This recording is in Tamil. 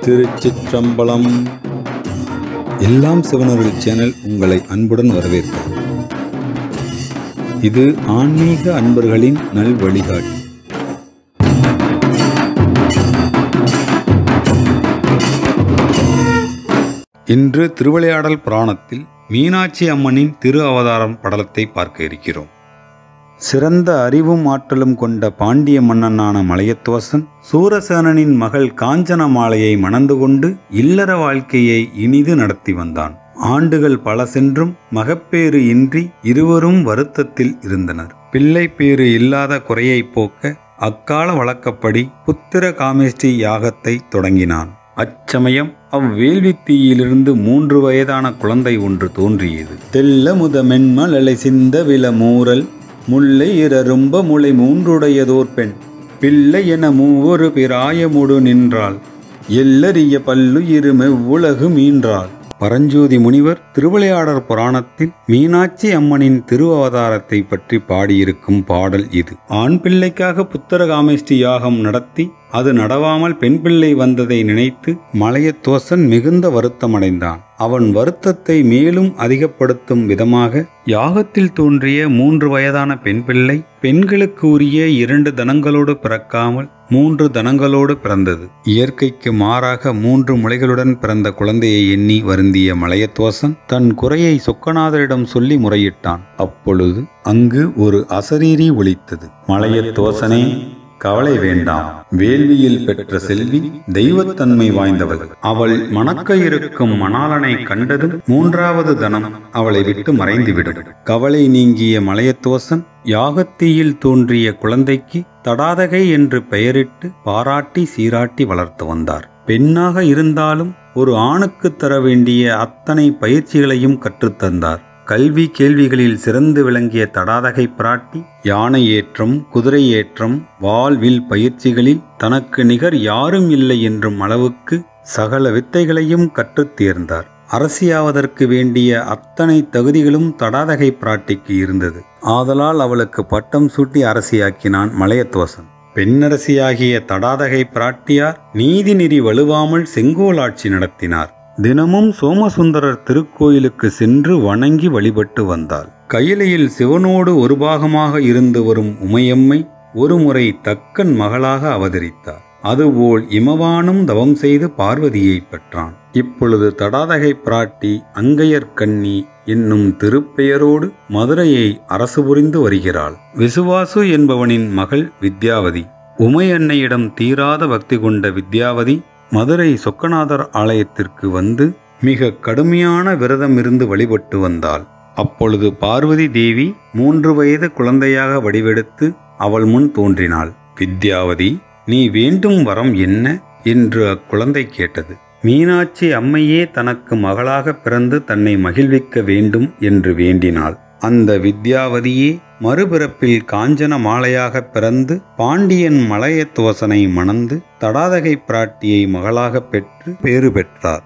திருச்சிற்றம்பலம். எல்லாம் சிவனருள் சேனல் உங்களை அன்புடன் வரவேற்கிறது. இது ஆன்மீக அன்பர்களின் நல் வழிகாட்டி. இன்று திருவிளையாடல் புராணத்தில் மீனாட்சி அம்மனின் திரு அவதாரம் படலத்தை பார்க்க இருக்கிறோம். சிறந்த அறிவும் ஆற்றலும் கொண்ட பாண்டிய மன்னனான மலையத்துவசன் சூரசேனனின் மகள் காஞ்சனமாலையை மணந்து கொண்டு இல்லற வாழ்க்கையை இனிது நடத்தி வந்தான். ஆண்டுகள் பல சென்றும் மகப்பேறு இன்றி இருவரும் வருத்தத்தில் இருந்தனர். பிள்ளை பேறு இல்லாத குறையை போக்க அக்கால வழக்கப்படி புத்திர காமேஷ்டி யாகத்தை தொடங்கினான். அச்சமயம் அவ்வேள்வித்தீயிலிருந்து 3 வயதான குழந்தை ஒன்று தோன்றியது. தெல்ல முத மென்மலை சிந்த வில மூரல் முல்லை இரரும்ப முளை 3 பெண் பிள்ளை என 3 பிராயமுடு நின்றாள் எல்லறிய பல்லுயிரு மெவ்வுலகு மீன்றாள். பரஞ்சோதி முனிவர் திருவிளையாடற் புராணத்தில் மீனாட்சி அம்மனின் திரு அவதாரத்தை பற்றி பாடியிருக்கும் பாடல் இது. ஆண் பிள்ளைக்காக புத்திர காமேஷ்டி யாகம் நடத்தி அது நடவாமல் பெண் பிள்ளை வந்ததை நினைத்து மலையத்துவசன் மிகுந்த வருத்தமடைந்தான். அவன் வருத்தத்தை மேலும் அதிகப்படுத்தும் விதமாக யாகத்தில் தோன்றிய 3 வயதான பெண் பிள்ளை பெண்களுக்கு உரிய 2 தனங்களோடு பிறக்காமல் 3 தனங்களோடு பிறந்தது. இயற்கைக்கு மாறாக 3 முளைகளுடன் பிறந்த குழந்தையை எண்ணி வருந்திய மலையத்துவசன் தன் குறையை சொக்கநாதரிடம் சொல்லி முறையிட்டான். அப்பொழுது அங்கு ஒரு அசரீரி ஒலித்தது. மலையத்துவசனே, கவலை வேண்டாம். வேள்வியில் பெற்ற செல்வி தெய்வத்தன்மை வாய்ந்தவள். அவள் மணக்க இருக்கும் மணாளனை கண்டதும் 3வது தனம் அவளை விட்டு மறைந்துவிடும். கவலை நீங்கிய மலையத்துவசன் யாகத்தீயில் தோன்றிய குழந்தைக்கு தடாதகை என்று பெயரிட்டு பாராட்டி சீராட்டி வளர்த்து வந்தார். பெண்ணாக இருந்தாலும் ஒரு ஆணுக்கு தர வேண்டிய அத்தனை பயிற்சிகளையும் கற்றுத்தந்தார். கல்வி கேள்விகளில் சிறந்து விளங்கிய தடாதகை பிராட்டி யானை ஏற்றம், குதிரை ஏற்றம், வாள்வில் பயிற்சிகளில் தனக்கு நிகர் யாரும் இல்லை என்றும் அளவுக்கு சகல வித்தைகளையும் கற்றுத் தேர்ந்தார். அரசியாவதற்கு வேண்டிய அத்தனை தகுதிகளும் தடாதகை பிராட்டிக்கு இருந்தது. ஆதலால் அவளுக்கு பட்டம் சூட்டி அரசியாக்கினான் மலையத்துவசன். பெண்ணரசியாகிய தடாதகை பிராட்டியார் நீதி நெறி வலுவாமல் செங்கோலாட்சி நடத்தினார். தினமும் சோமசுந்தரர் திருக்கோயிலுக்கு சென்று வணங்கி வழிபட்டு வந்தாள். கையிலையில் சிவனோடு ஒரு பாகமாக இருந்து வரும் உமையம்மை ஒருமுறை தக்கன் மகளாக அவதரித்தார். அதுபோல் இமவானும் தவம் செய்து பார்வதியை பெற்றான். இப்பொழுது தடாதகை பிராட்டி அங்கையர்கண்ணி என்னும் திருப்பெயரோடு மதுரையை அரசு புரிந்து வருகிறாள். விசுவாசு என்பவனின் மகள் வித்யாவதி. உமையன்னையிடம் தீராத பக்தி கொண்ட வித்யாவதி மதுரை சொக்கநாதர் ஆலயத்திற்கு வந்து மிக கடுமையான விரதம் இருந்து வழிபட்டு வந்தாள். அப்பொழுது பார்வதி தேவி 3 வயது குழந்தையாக வடிவெடுத்து அவள் முன் தோன்றினாள். வித்யாவதி, நீ வேண்டும் வரம் என்ன என்று அக்குழந்தை கேட்டது. மீனாட்சி அம்மையே தனக்கு மகளாக பிறந்து தன்னை மகிழ்விக்க வேண்டும் என்று வேண்டினாள். அந்த வித்யாவதியே மறுபிறப்பில் காஞ்சன மாலையாக பிறந்து பாண்டியன் மலையத்துவசனை மணந்து தடாதகை பிராட்டியை மகளாக பெற்று பேறு பெற்றார்.